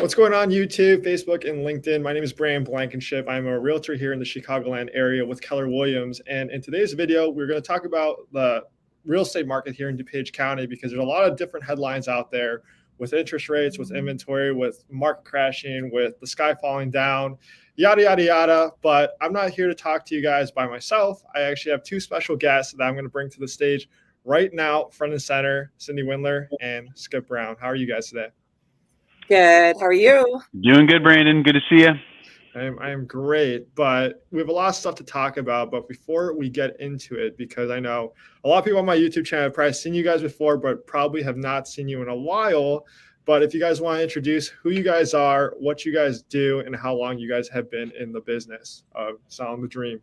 What's going on YouTube, Facebook, and LinkedIn? My name is Blankenship. I'm a realtor here in the Chicagoland area with Keller Williams. And in today's video, we're going to talk about the real estate market here in DuPage County because there's a lot of different headlines out there with interest rates, with inventory, with market crashing, with the sky falling down, yada, yada, yada. But I'm not here to talk to you guys by myself. I actually have two special guests that I'm going to bring to the stage right now, front and center, Cynthia Windeler and Skip Brown. How are you guys today? Good. How are you? Doing good, Brandon. Good to see you. I am great, but we have a lot of stuff to talk about. But before we get into it, because I know a lot of people on my YouTube channel have probably seen you guys before, but probably have not seen you in a while. But if you guys want to introduce who you guys are, what you guys do, and how long you guys have been in the business of selling the dream.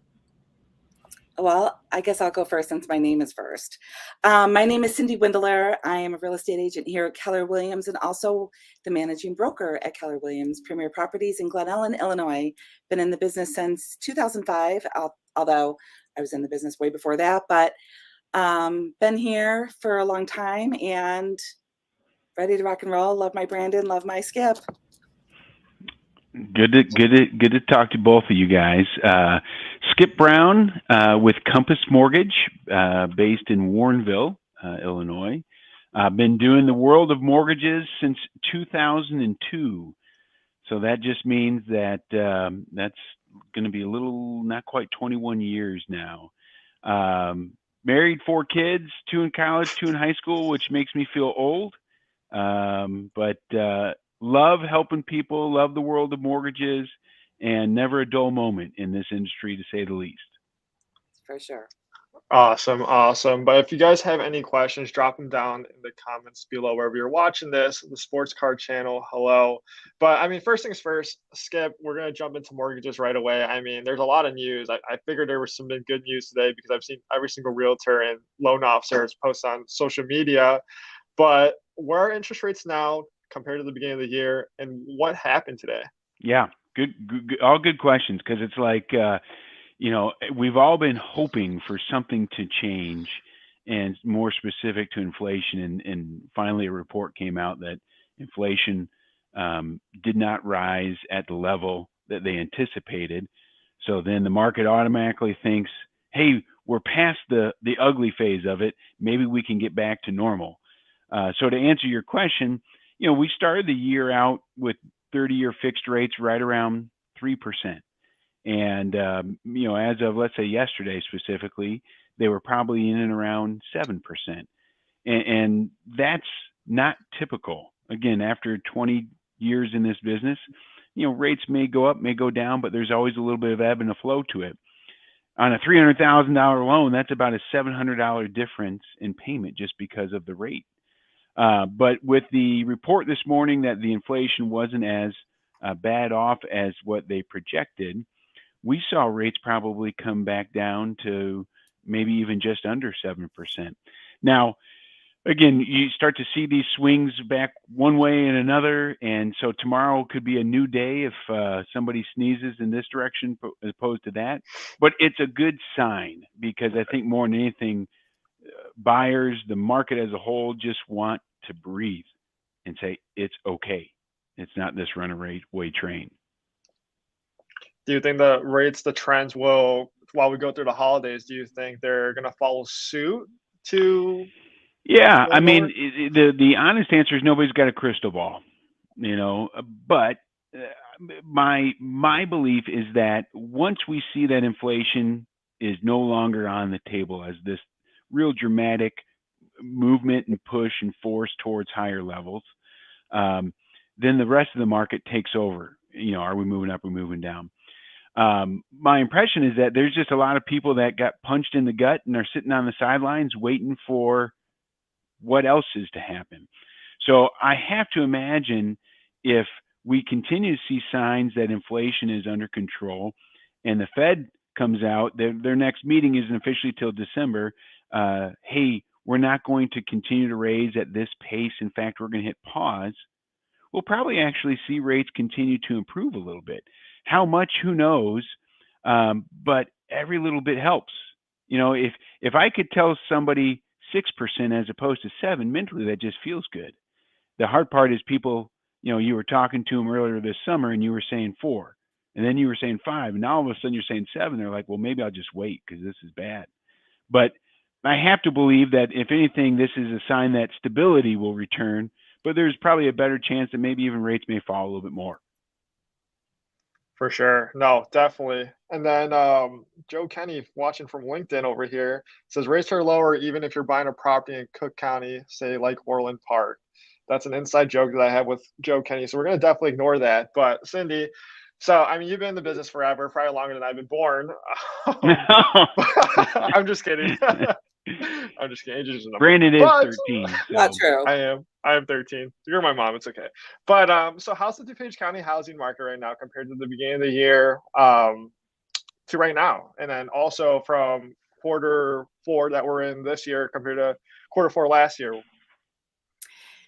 Well, I guess I'll go first since my name is first. My name is Cynthia Windeler. I am a real estate agent here at Keller Williams and also the managing broker at Keller Williams Premier Properties in Glen Ellen, Illinois. Been in the business since 2005, although I was in the business way before that, but been here for a long time and ready to rock and roll. Love my Brandon, love my Skip. Good to talk to both of you guys. Skip Brown with Compass Mortgage, based in Warrenville, Illinois. I've been doing the world of mortgages since 2002. So that just means that that's going to be a little, not quite 21 years now. Married, 4 kids, 2 in college, 2 in high school, which makes me feel old. But love helping people, love the world of mortgages, and never a dull moment in this industry, to say the least. For sure. Awesome. But if you guys have any questions, drop them down in the comments below wherever you're watching this, the Sports Card channel, hello. But I mean, first things first, Skip, we're going to jump into mortgages right away. I mean, there's a lot of news. I figured there was some good news today because I've seen every single realtor and loan officers post on social media. But where are interest rates now compared to the beginning of the year, and what happened today? Yeah, good all good questions, because it's like, we've all been hoping for something to change and more specific to inflation. And finally, a report came out that inflation did not rise at the level that they anticipated. So then the market automatically thinks, hey, we're past the ugly phase of it. Maybe we can get back to normal. So to answer your question, we started the year out with 30-year fixed rates right around 3%. And, as of, let's say, yesterday specifically, they were probably in and around 7%. And that's not typical. Again, after 20 years in this business, rates may go up, may go down, but there's always a little bit of ebb and a flow to it. On a $300,000 loan, that's about a $700 difference in payment just because of the rate. But with the report this morning that the inflation wasn't as bad off as what they projected, we saw rates probably come back down to maybe even just under 7%. Now, again, you start to see these swings back one way and another. And so tomorrow could be a new day if somebody sneezes in this direction as opposed to that. But it's a good sign because I think more than anything, buyers, the market as a whole, just want to breathe and say it's okay. It's not this runaway train. Do you think the trends will, while we go through the holidays, do you think they're going to follow suit to? Yeah, I mean, the honest answer is nobody's got a crystal ball, but my belief is that once we see that inflation is no longer on the table as this real dramatic movement and push and force towards higher levels, then the rest of the market takes over. Are we moving up or moving down? My impression is that there's just a lot of people that got punched in the gut and are sitting on the sidelines waiting for what else is to happen. So I have to imagine if we continue to see signs that inflation is under control and the Fed comes out, their next meeting isn't officially till December. Hey, we're not going to continue to raise at this pace. In fact, we're going to hit pause. We'll probably actually see rates continue to improve a little bit. How much, who knows? But every little bit helps. If I could tell somebody 6% as opposed to 7%, mentally that just feels good. The hard part is people, you were talking to them earlier this summer and you were saying 4, and then you were saying 5, and now all of a sudden you're saying 7. They're like, well, maybe I'll just wait because this is bad. But I have to believe that if anything, this is a sign that stability will return, but there's probably a better chance that maybe even rates may fall a little bit more. For sure. No, definitely. And then Joe Kenny, watching from LinkedIn over here, says rates are lower even if you're buying a property in Cook County, say like Orland Park. That's an inside joke that I have with Joe Kenny. So we're going to definitely ignore that. But Cindy, so I mean, you've been in the business forever, probably longer than I've been born. I'm just kidding. I'm just kidding. Age is a number. Brandon is But 13. Not So true. I am 13. You're my mom. It's okay. But so how's the DuPage County housing market right now compared to the beginning of the year to right now? And then also from Q4 that we're in this year compared to Q4 last year.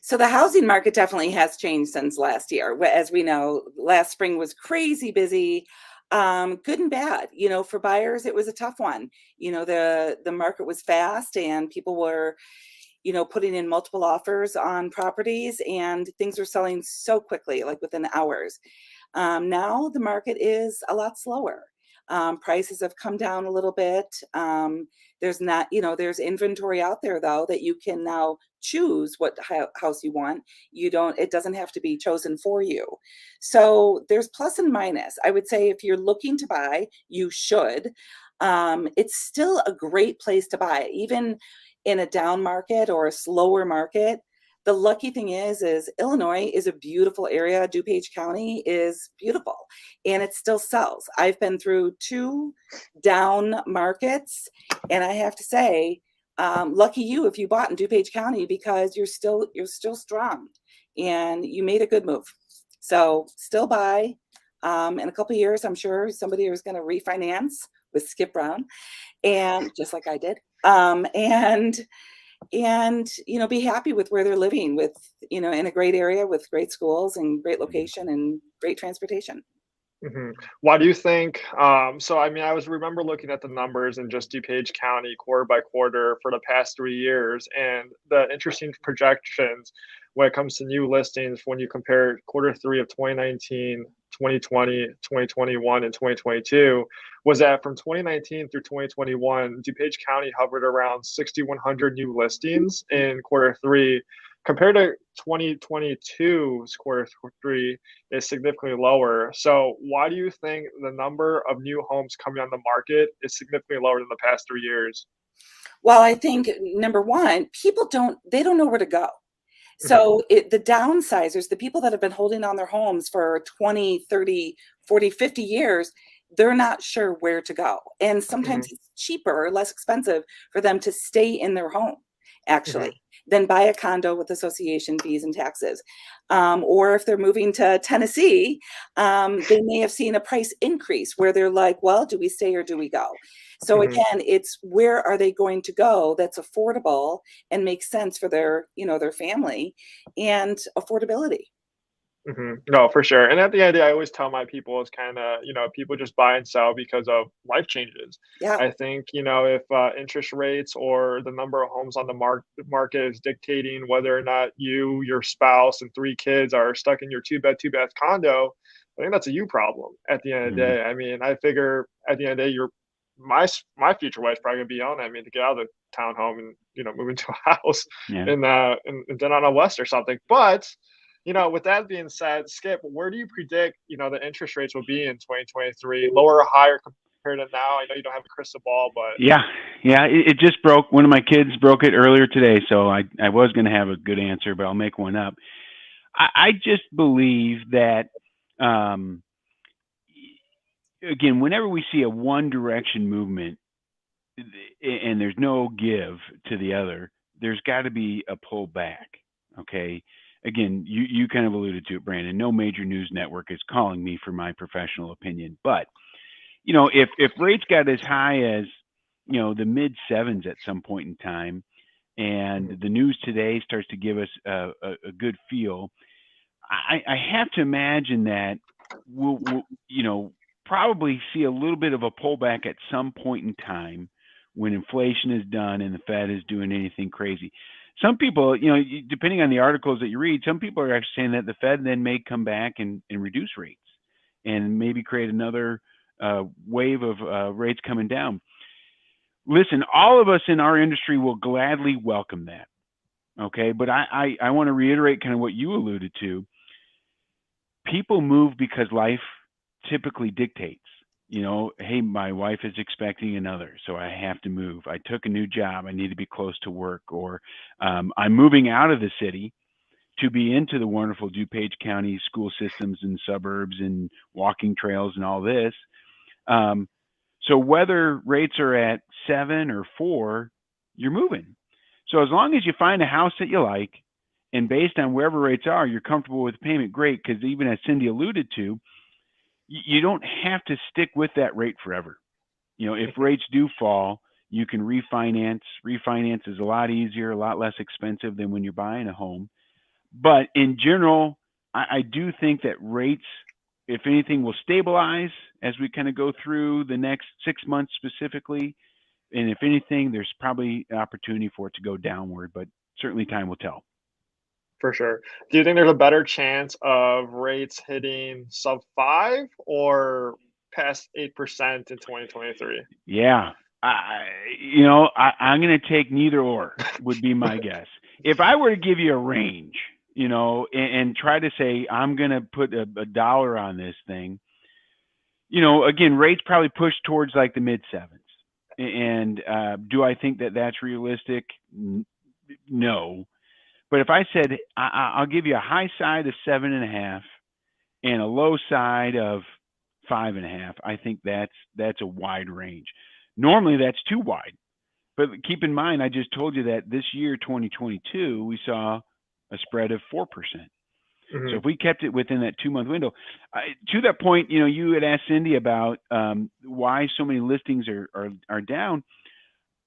So the housing market definitely has changed since last year. As we know, last spring was crazy busy, good and bad. For buyers, it was a tough one. The market was fast and people were, putting in multiple offers on properties, and things were selling so quickly, like within hours. Now the market is a lot slower. Prices have come down a little bit. There's inventory out there though that you can now choose what house you want. It doesn't have to be chosen for you. So there's plus and minus. I would say if you're looking to buy, you should. It's still a great place to buy, even in a down market or a slower market. The lucky thing is Illinois is a beautiful area. DuPage County is beautiful and it still sells. I've been through 2 down markets, and I have to say, lucky you if you bought in DuPage County, because you're still strong and you made a good move. So still buy. In a couple of years, I'm sure somebody is going to refinance with Skip Brown, and just like I did. And be happy with where they're living, with in a great area with great schools and great location and great transportation. Mm-hmm. Why do you think so I mean, I remember looking at the numbers in just DuPage County quarter by quarter for the past 3 years, and the interesting projections when it comes to new listings when you compare Q3 of 2019, 2020, 2021, and 2022 was that from 2019 through 2021, DuPage County hovered around 6,100 new listings in Q3, compared to 2022's Q3 is significantly lower. So why do you think the number of new homes coming on the market is significantly lower than the past 3 years? Well, I think number one, people don't know where to go. So the downsizers, the people that have been holding on their homes for 20, 30, 40, 50 years, they're not sure where to go. And sometimes it's cheaper, less expensive for them to stay in their home, actually, than buy a condo with association fees and taxes. Or if they're moving to Tennessee, they may have seen a price increase where they're like, well, do we stay or do we go? So again, it's where are they going to go that's affordable and makes sense for their family and affordability. No, for sure. And at the end of the day, I always tell my people it's kind of, people just buy and sell because of life changes. Yeah. I think, if interest rates or the number of homes on the market is dictating whether or not you, your spouse, and 3 kids are stuck in your 2-bed, 2-bath condo, I think that's a you problem at the end of the day. I mean, I figure at the end of the day, my future wife's probably gonna be on. I mean, to get out of the townhome and move into a house in then on a west or something. But with that being said, Skip, where do you predict the interest rates will be in 2023? Lower or higher compared to now? I know you don't have a crystal ball, but yeah, it just broke. One of my kids broke it earlier today, so I was going to have a good answer, but I'll make one up. I just believe that. Again, whenever we see a one direction movement and there's no give to the other, there's got to be a pull back. Okay. Again, you kind of alluded to it, Brandon. No major news network is calling me for my professional opinion. But, if rates got as high as, the mid 7s at some point in time, and the news today starts to give us a good feel, I have to imagine that we'll probably see a little bit of a pullback at some point in time when inflation is done and the Fed is doing anything crazy. some people, depending on the articles that you read, some people are actually saying that the Fed then may come back and reduce rates and maybe create another wave of rates coming down. Listen, all of us in our industry will gladly welcome that. Okay. But I want to reiterate kind of what you alluded to. People move because life typically dictates, hey, my wife is expecting another, so I have to move. I took a new job. I need to be close to work, or I'm moving out of the city to be into the wonderful DuPage County school systems and suburbs and walking trails and all this. So whether rates are at 7 or 4, you're moving. So as long as you find a house that you like, and based on wherever rates are, you're comfortable with the payment, great. Because even as Cindy alluded to, you don't have to stick with that rate forever. If rates do fall, you can refinance. Refinance is a lot easier, a lot less expensive than when you're buying a home. But in general, I do think that rates, if anything, will stabilize as we kind of go through the next 6 months specifically. And if anything, there's probably an opportunity for it to go downward, but certainly time will tell. For sure. Do you think there's a better chance of rates hitting sub 5 or past 8% in 2023? Yeah. I'm going to take neither or would be my guess. If I were to give you a range, and try to say, I'm going to put a dollar on this thing, again, rates probably push towards like the mid 7s. And do I think that that's realistic? No. But if I said, I'll give you a high side of 7.5 and a low side of 5.5, I think that's a wide range. Normally that's too wide. But keep in mind, I just told you that this year, 2022, we saw a spread of 4%. So if we kept it within that 2-month window, to that point, you had asked Cindy about why so many listings are down.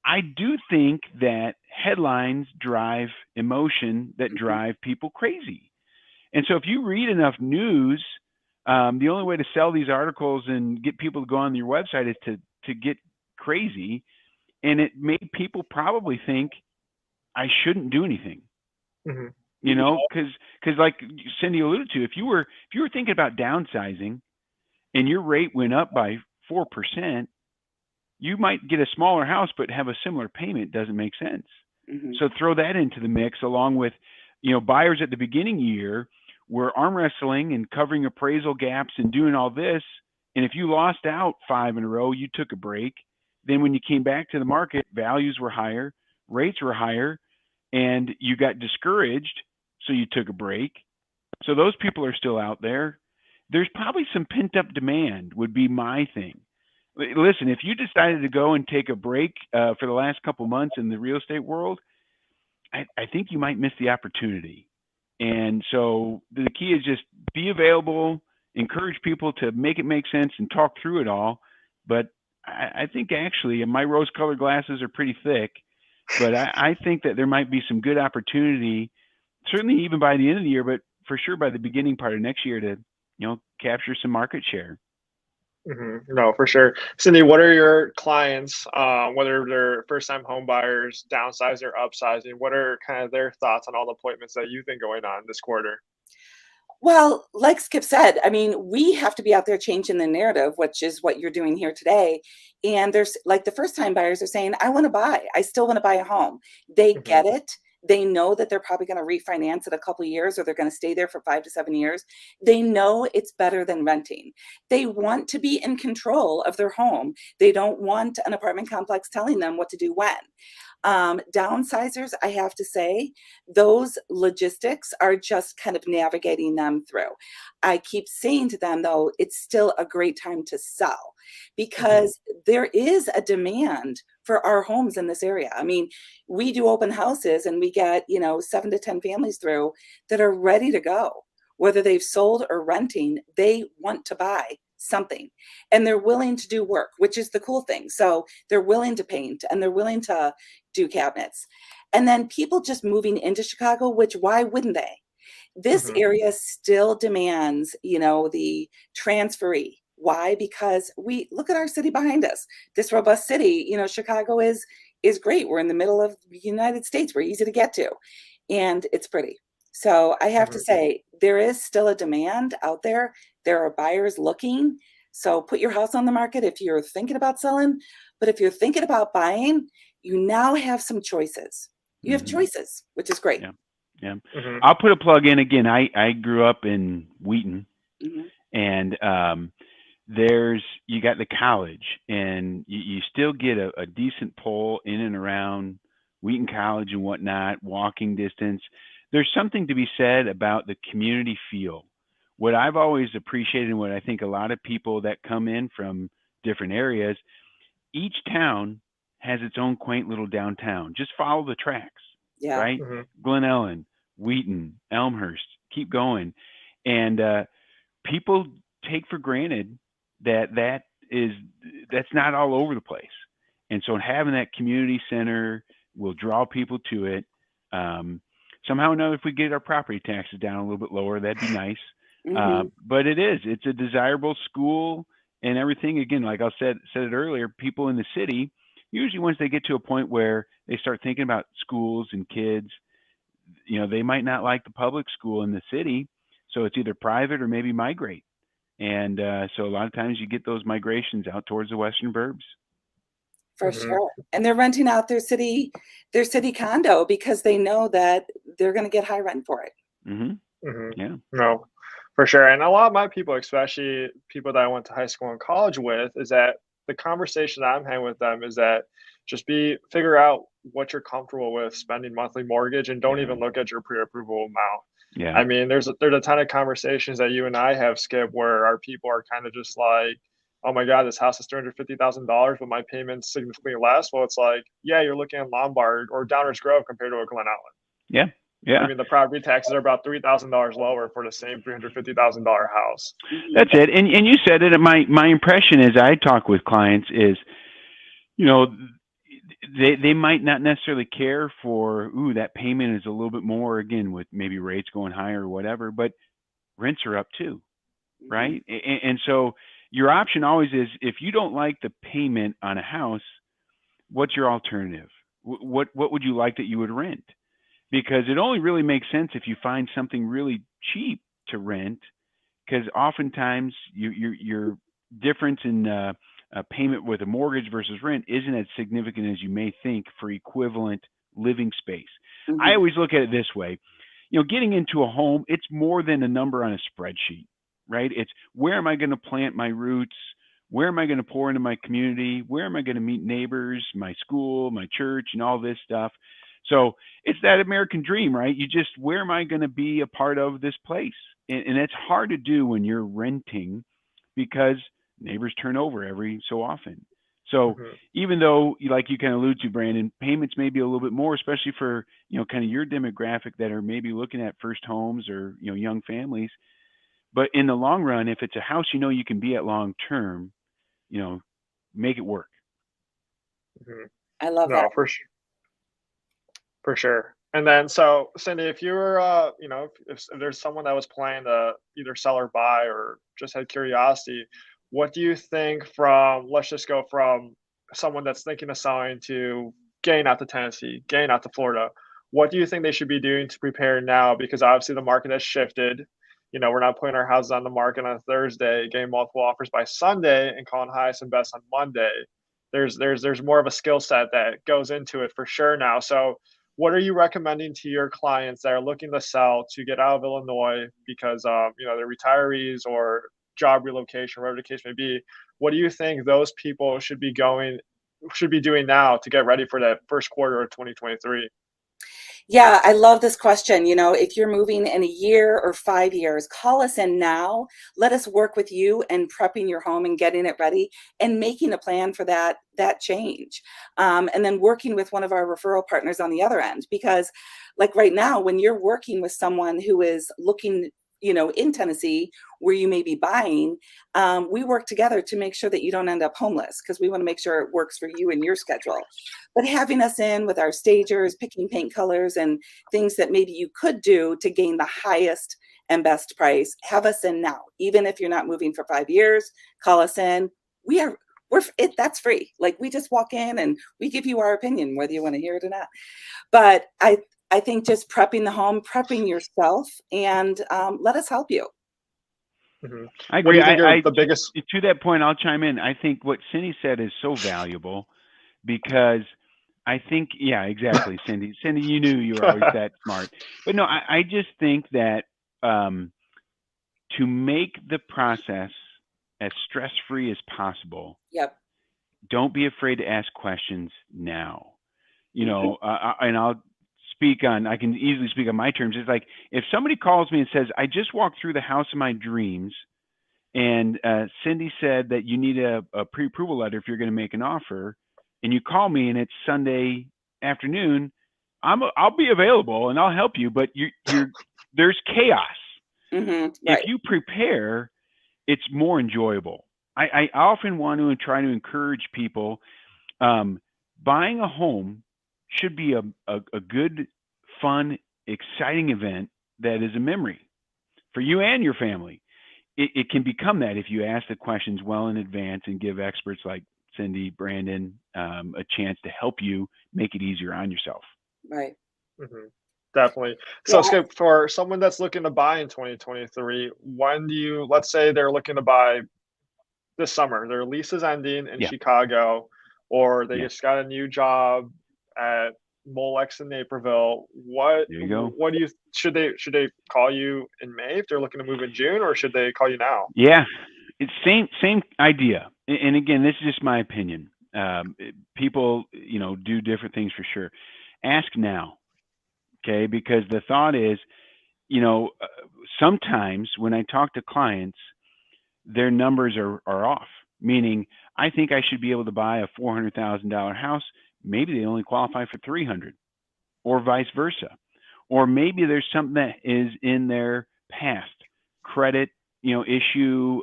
I do think that headlines drive emotion that drive people crazy. And so if you read enough news, the only way to sell these articles and get people to go on your website is to get crazy. And it made people probably think I shouldn't do anything. Because like Cindy alluded to, if you were thinking about downsizing and your rate went up by 4%, you might get a smaller house but have a similar payment. Doesn't make sense. So throw that into the mix along with, buyers at the beginning year were arm wrestling and covering appraisal gaps and doing all this. And if you lost out 5 in a row, you took a break. Then when you came back to the market, values were higher, rates were higher, and you got discouraged. So you took a break. So those people are still out there. There's probably some pent up demand would be my thing. Listen, if you decided to go and take a break for the last couple months in the real estate world, I think you might miss the opportunity. And so the key is just be available, encourage people to make it make sense and talk through it all. But I think actually, and my rose colored glasses are pretty thick, but I think that there might be some good opportunity, certainly even by the end of the year, but for sure by the beginning part of next year to, capture some market share. No, for sure. Cindy, what are your clients, whether they're first-time home buyers, downsizing or upsizing, what are kind of their thoughts on all the appointments that you've been going on this quarter? Well, like Skip said, I mean, we have to be out there changing the narrative, which is what you're doing here today. And there's like the first time buyers are saying, I want to buy, I still want to buy a home. They get it. They know that they're probably going to refinance in a couple of years, or they're going to stay there for 5 to 7 years. They know it's better than renting. They want to be in control of their home. They don't want an apartment complex telling them what to do when. Downsizers, I have to say, those logistics are just kind of navigating them through. I keep saying to them, though, it's still a great time to sell because there is a demand for our homes in this area. I mean, we do open houses and we get, 7 to 10 families through that are ready to go. Whether they've sold or renting, they want to buy something and they're willing to do work, which is the cool thing. So they're willing to paint and they're willing to do cabinets. And then people just moving into Chicago, which why wouldn't they? This area still demands, the transferee. Why? Because we look at our city behind us, this robust city, Chicago is is great. We're in the middle of the United States. We're easy to get to, and it's pretty. So I have to say, there is still a demand out there. There are buyers looking. So put your house on the market if you're thinking about selling. But if you're thinking about buying, you now have some choices. You have choices, which is great. Yeah. I'll put a plug in again. I grew up in Wheaton, and you got the college, and you still get a decent pull in and around Wheaton College and whatnot, walking distance. There's something to be said about the community feel. What I've always appreciated, and what I think a lot of people that come in from different areas, each town has its own quaint little downtown. Just follow the tracks, right? Glen Ellen, Wheaton, Elmhurst, keep going. And people take for granted that's not all over the place. And so having that community center will draw people to it. Somehow or another, if we get our property taxes down a little bit lower, that'd be nice. But it's a desirable school and everything. Again, like I said it earlier, people in the city, usually once they get to a point where they start thinking about schools and kids, they might not like the public school in the city. So it's either private or maybe migrate. And so a lot of times you get those migrations out towards the western burbs. For sure. And they're renting out their city condo because they know that they're going to get high rent for it. Yeah. No, for sure. And a lot of my people, especially people that I went to high school and college with, is that the conversation I'm having with them is that figure out what you're comfortable with spending monthly mortgage, and don't even look at your pre-approval amount. Yeah. I mean, there's a ton of conversations that you and I have, Skip, where our people are kind of just like, oh my God, this house is $350,000, but my payment's significantly less. Well, it's like, yeah, you're looking at Lombard or Downers Grove compared to a Glen Ellen. Yeah. I mean, the property taxes are about $3,000 lower for the same $350,000 house. That's it. And you said it. My impression as I talk with clients is, they might not necessarily care for, that payment is a little bit more, again, with maybe rates going higher or whatever, but rents are up too, right? And so your option always is, if you don't like the payment on a house, what's your alternative? What would you like that you would rent? Because it only really makes sense if you find something really cheap to rent, because oftentimes your difference in payment with a mortgage versus rent isn't as significant as you may think for equivalent living space. I always look at it this way. Getting into a home, it's more than a number on a spreadsheet, right? It's, where am I going to plant my roots? Where am I going to pour into my community? Where am I going to meet neighbors, my school, my church, and all this stuff? So it's that American dream, right? Where am I going to be a part of this place? And it's hard to do when you're renting, because neighbors turn over every so often. So even though, like you kind of allude to, Brandon, payments may be a little bit more, especially for, kind of your demographic that are maybe looking at first homes or, young families. But in the long run, if it's a house you can be at long term, make it work. I love that. For sure. For sure. And then, so Cindy, if you were, if there's someone that was planning to either sell or buy, or just had curiosity, what do you think let's just go from someone that's thinking of selling to getting out to Tennessee, getting out to Florida? What do you think they should be doing to prepare now? Because obviously the market has shifted. We're not putting our houses on the market on Thursday, getting multiple offers by Sunday, and calling highest and best on Monday. There's more of a skill set that goes into it for sure now. So what are you recommending to your clients that are looking to sell to get out of Illinois because they're retirees or job relocation, whatever the case may be? What do you think those people should be doing now to get ready for that first quarter of 2023? Yeah, I love this question. If you're moving in a year or 5 years, call us in now. Let us work with you in prepping your home and getting it ready and making a plan for that change. And then working with one of our referral partners on the other end, because like right now, when you're working with someone who is looking in Tennessee, where you may be buying, we work together to make sure that you don't end up homeless, because we want to make sure it works for you and your schedule. But having us in with our stagers, picking paint colors and things that maybe you could do to gain the highest and best price, have us in now. Even if you're not moving for 5 years, call us in. We're that's free. Like, we just walk in and we give you our opinion, whether you want to hear it or not. But I think just prepping the home, prepping yourself, and let us help you. Mhm. I What do agree. you think are the biggest? To that point, I'll chime in. I think what Cindy said is so valuable because I think, yeah, exactly, Cindy. Cindy, you knew you were always that smart. But no, I just think that to make the process as stress-free as possible, Yep. don't be afraid to ask questions now. You know, and I can easily speak on my terms. It's like if somebody calls me and says, I just walked through the house of my dreams, and Cindy said that you need a pre-approval letter if you're going to make an offer, and you call me and it's Sunday afternoon, I'll be available and I'll help you, but there's chaos. Right. If you prepare, it's more enjoyable. I often want to try to encourage people, buying a home should be a good, fun, exciting event that is a memory for you and your family. It can become that if you ask the questions well in advance and give experts like Cindy, Brandon, a chance to help you make it easier on yourself. Right. Mhm. Definitely. So, Skip, for someone that's looking to buy in 2023, let's say they're looking to buy this summer, their lease is ending in Yeah. Chicago, or they Yeah. just got a new job at Molex in Naperville. There you go. What do you should they call you in May if they're looking to move in June, or should they call you now? Yeah, it's same idea. And again, this is just my opinion. People, do different things for sure. Ask now, okay? Because the thought is, sometimes when I talk to clients, their numbers are off. Meaning, I think I should be able to buy a $400,000 house. Maybe they only qualify for 300, or vice versa. Or maybe there's something that is in their past, credit, issue,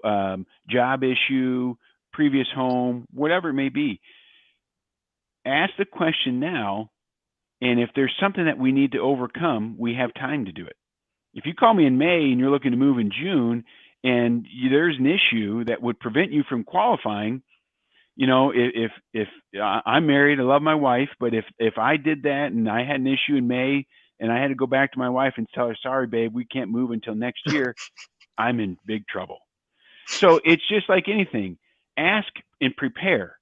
job issue, previous home, whatever it may be. Ask the question now, and if there's something that we need to overcome, we have time to do it. If you call me in May and you're looking to move in June, and there's an issue that would prevent you from qualifying, if I'm married, I love my wife, but if I did that and I had an issue in May and I had to go back to my wife and tell her, sorry, babe, we can't move until next year, I'm in big trouble. So it's just like anything. Ask and prepare,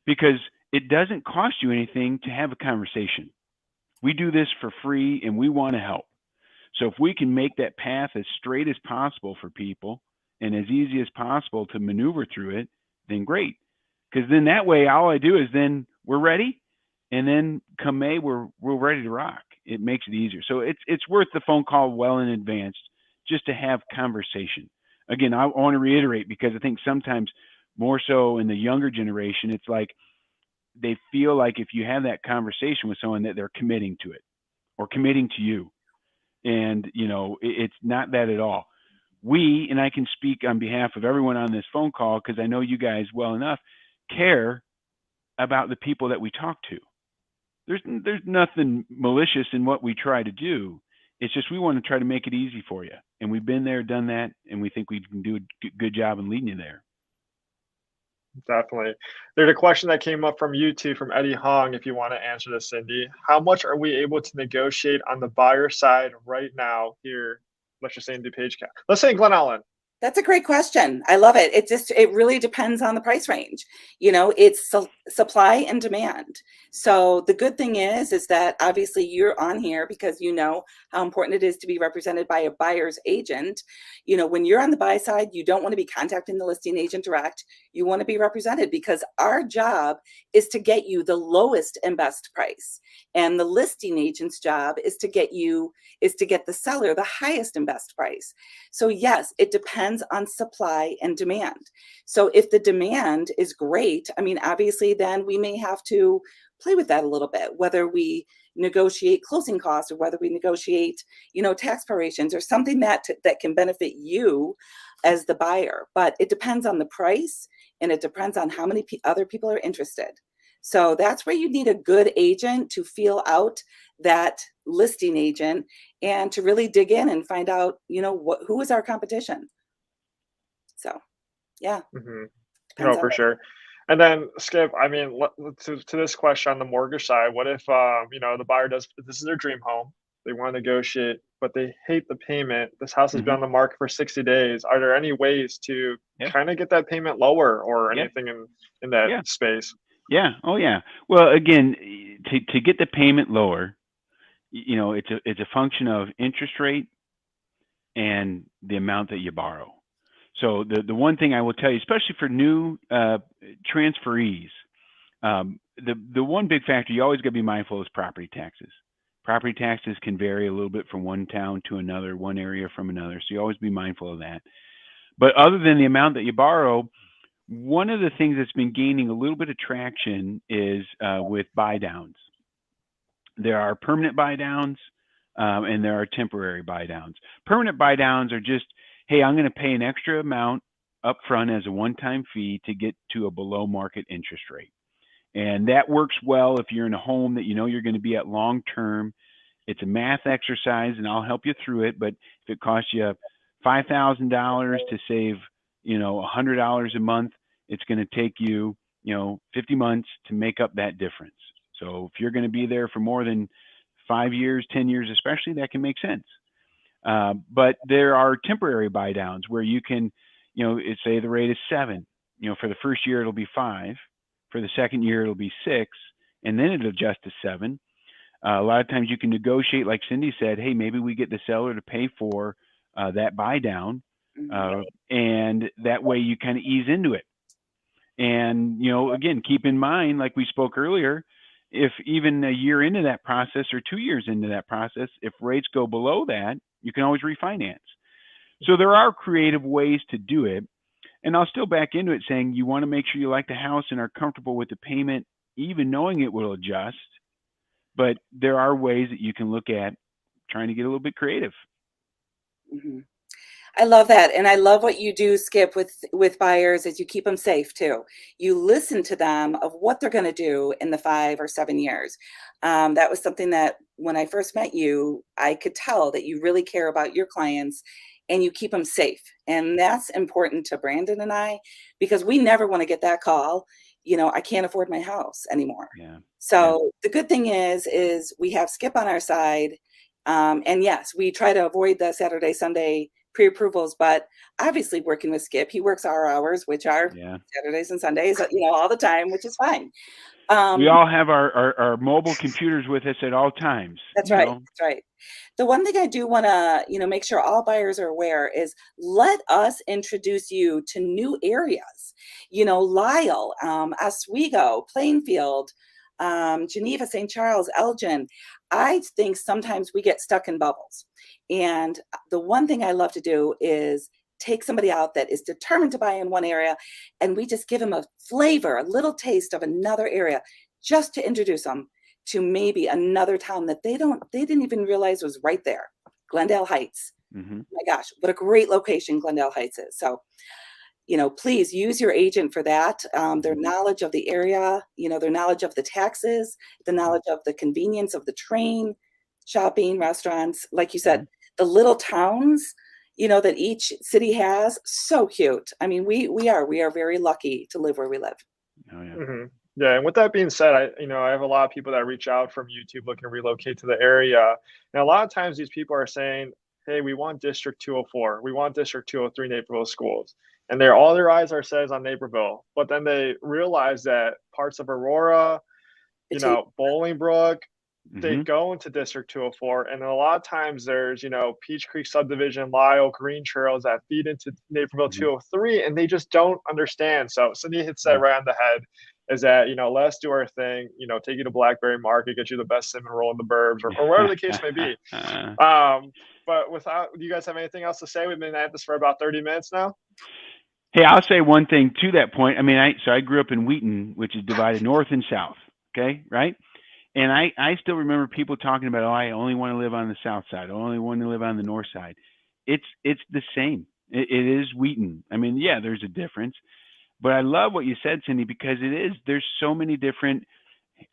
because it doesn't cost you anything to have a conversation. We do this for free and we want to help. So if we can make that path as straight as possible for people and as easy as possible to maneuver through it, then great. Because then that way, all I do is then we're ready, and then come May, we're ready to rock. It makes it easier. So it's worth the phone call well in advance just to have conversation. Again, I want to reiterate, because I think sometimes more so in the younger generation, it's like they feel like if you have that conversation with someone that they're committing to it or committing to you. And, it's not that at all. We, and I can speak on behalf of everyone on this phone call, because I know you guys well enough, care about the people that we talk to. There's nothing malicious in what we try to do. It's just we want to try to make it easy for you. And we've been there, done that, and we think we can do a good job in leading you there. Definitely. There's a question that came up from YouTube from Eddie Hong. If you want to answer this, Cindy, how much are we able to negotiate on the buyer side right now here? Let's just say in DuPage County. Let's say in Glen Ellen. That's a great question. I love it. It really depends on the price range. It's supply and demand. So the good thing is that obviously you're on here because you know how important it is to be represented by a buyer's agent. When you're on the buy side, you don't want to be contacting the listing agent direct. You want to be represented, because our job is to get you the lowest and best price. And the listing agent's job is to get the seller the highest and best price. So yes, it depends on supply and demand. So if the demand is great, obviously then we may have to play with that a little bit, whether we negotiate closing costs or whether we negotiate, tax prorations or something that can benefit you as the buyer. But it depends on the price, and it depends on how many other people are interested. So that's where you need a good agent to feel out that listing agent and to really dig in and find out, who is our competition. So, yeah. Mm-hmm. No, for sure. And then Skip, I mean, to this question on the mortgage side, what if the buyer does this is their dream home, they want to negotiate, but they hate the payment. This house has been Hmm. on the market for 60 days. Are there any ways to Yeah. kind of get that payment lower or Yeah. anything in that Yeah. space? Yeah. Oh yeah. Well, again, to get the payment lower, it's a function of interest rate and the amount that you borrow. So the one thing I will tell you, especially for new transferees, the one big factor you always got to be mindful is property taxes. Property taxes can vary a little bit from one town to another, one area from another. So you always be mindful of that. But other than the amount that you borrow, one of the things that's been gaining a little bit of traction is with buy downs. There are permanent buy downs and there are temporary buy downs. Permanent buy downs are just, hey, I'm going to pay an extra amount up front as a one-time fee to get to a below market interest rate. And that works well if you're in a home that you know you're going to be at long term. It's a math exercise and I'll help you through it. But if it costs you $5,000 to save, $100 a month, it's going to take you, 50 months to make up that difference. So if you're going to be there for more than 5 years, 10 years, especially, that can make sense. But there are temporary buy downs where you can, say the rate is 7. For the first year, it'll be 5. For the second year, it'll be 6. And then it'll adjust to 7. A lot of times you can negotiate, like Cindy said, hey, maybe we get the seller to pay for that buy down. And that way you kind of ease into it. And, again, keep in mind, like we spoke earlier, if even a year into that process or 2 years into that process, if rates go below that, you can always refinance. So there are creative ways to do it. And I'll still back into it saying you want to make sure you like the house and are comfortable with the payment, even knowing it will adjust. But there are ways that you can look at trying to get a little bit creative. Mm-hmm. I love that. And I love what you do, Skip, with buyers is you keep them safe too. You listen to them of what they're going to do in the 5 or 7 years. That was something that when I first met you, I could tell that you really care about your clients and you keep them safe. And that's important to Brandon and I, because we never want to get that call. I can't afford my house anymore. Yeah. So the good thing is we have Skip on our side. And yes, we try to avoid the Saturday, Sunday pre-approvals, but obviously working with Skip, he works our hours, which are Saturdays and Sundays, all the time, which is fine. We all have our mobile computers with us at all times. That's right. That's right. The one thing I do want to, make sure all buyers are aware is let us introduce you to new areas. Lisle, Oswego, Plainfield, Geneva, St. Charles, Elgin. I think sometimes we get stuck in bubbles. And the one thing I love to do is take somebody out that is determined to buy in one area and we just give them a flavor, a little taste of another area, just to introduce them to maybe another town that they didn't even realize was right there. Glendale Heights. Mm-hmm. Oh my gosh, what a great location Glendale Heights is. So, please use your agent for that. Their knowledge of the area, their knowledge of the taxes, the knowledge of the convenience of the train, shopping, restaurants, like you said, the little towns, that each city has. So cute. I mean, we are very lucky to live where we live. Oh yeah. Mm-hmm. Yeah, and with that being said, I have a lot of people that reach out from YouTube looking to relocate to the area. And a lot of times these people are saying, hey, we want District 204. We want District 203 Naperville schools. And all their eyes are set on Naperville. But then they realize that parts of Aurora, Bolingbrook, they go into District 204. And a lot of times there's, Peach Creek subdivision, Lisle, Green Trails that feed into Naperville 203, and they just don't understand. So Cindy hits that right on the head. Is that, let us do our thing, take you to Blackberry Market, get you the best cinnamon roll in the burbs or whatever the case may be. But do you guys have anything else to say? We've been at this for about 30 minutes now. Hey, I'll say one thing to that point. I mean, I grew up in Wheaton, which is divided north and south. Okay. Right. And I still remember people talking about, I only want to live on the south side. I only want to live on the north side. It's the same. It is Wheaton. I mean, yeah, there's a difference. But I love what you said, Cindy, because there's so many different,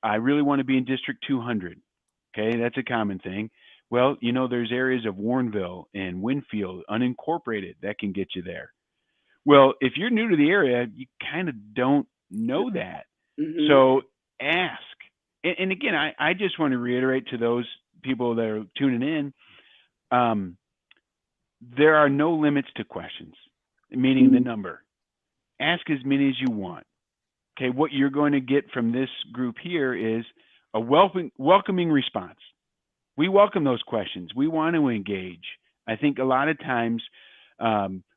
I really want to be in District 200. Okay, that's a common thing. Well, there's areas of Warrenville and Winfield, unincorporated, that can get you there. Well, if you're new to the area, you kind of don't know that. Mhm. So ask. And again, I just want to reiterate to those people that are tuning in, there are no limits to questions, meaning the number. Ask as many as you want. Okay, what you're going to get from this group here is a welcoming response. We welcome those questions. We want to engage. I think a lot of times,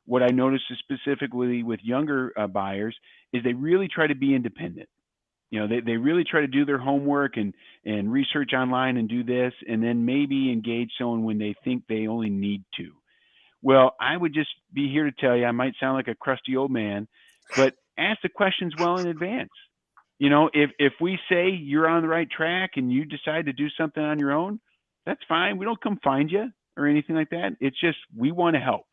what I notice is specifically with younger buyers is they really try to be independent. They really try to do their homework and research online and do this, and then maybe engage someone when they think they only need to. Well, I would just be here to tell you, I might sound like a crusty old man, but ask the questions well in advance. If we say you're on the right track and you decide to do something on your own, that's fine. We don't come find you or anything like that. It's just we want to help.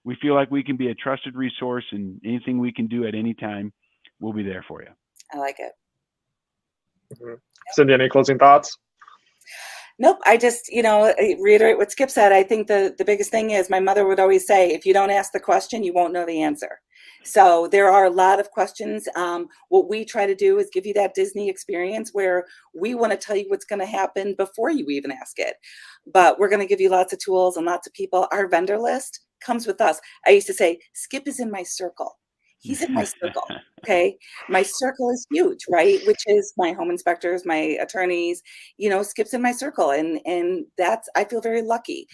We feel like we can be a trusted resource, and anything we can do at any time, we'll be there for you. I like it. Mm-hmm. Cindy, any closing thoughts? Nope. I just, reiterate what Skip said. I think the biggest thing is my mother would always say, if you don't ask the question, you won't know the answer. So there are a lot of questions. What we try to do is give you that Disney experience where we want to tell you what's going to happen before you even ask it. But we're going to give you lots of tools and lots of people. Our vendor list comes with us. I used to say, Skip is in my circle. He's in my circle. Okay. My circle is huge, right? Which is my home inspectors, my attorneys, Skip's in my circle. And that's, I feel very lucky.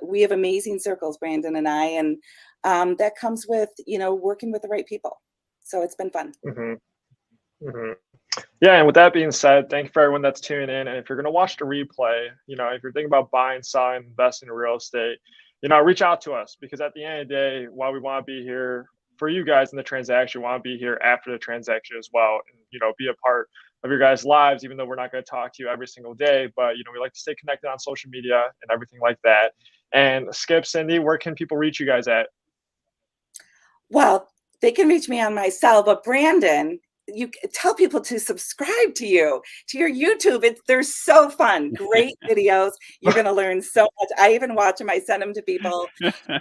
We have amazing circles, Brandon and I, and that comes with, working with the right people. So it's been fun. Mm-hmm. Mm-hmm. Yeah. And with that being said, thank you for everyone that's tuning in. And if you're going to watch the replay, if you're thinking about buying, selling, investing in real estate, reach out to us, because at the end of the day, while we want to be here for you guys in the transaction, we want to be here after the transaction as well, and be a part of your guys' lives, even though we're not going to talk to you every single day. But we like to stay connected on social media and everything like that. And Skip, Cindy, where can people reach you guys at? Well, they can reach me on my cell, but Brandon, you tell people to subscribe to your YouTube. They're so fun. Great videos. You're going to learn so much. I even watch them. I send them to people.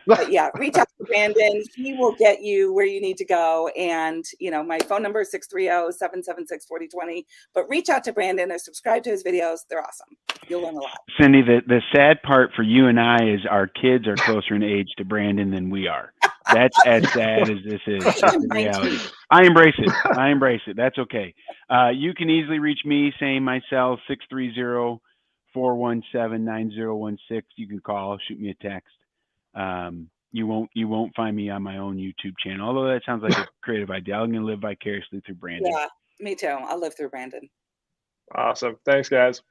But yeah, reach out to Brandon. He will get you where you need to go. And, my phone number is 630-776-4020. But reach out to Brandon or subscribe to his videos. They're awesome. You'll learn a lot. Cindy, the sad part for you and I is our kids are closer in age to Brandon than we are. That's as sad as this is. It's the reality. I embrace it. That's okay. You can easily reach me, same my cell, 630-417-9016. You can call, shoot me a text. You won't find me on my own YouTube channel, although that sounds like a creative idea. I'm going to live vicariously through Brandon. Yeah, me too. I'll live through Brandon. Awesome. Thanks, guys.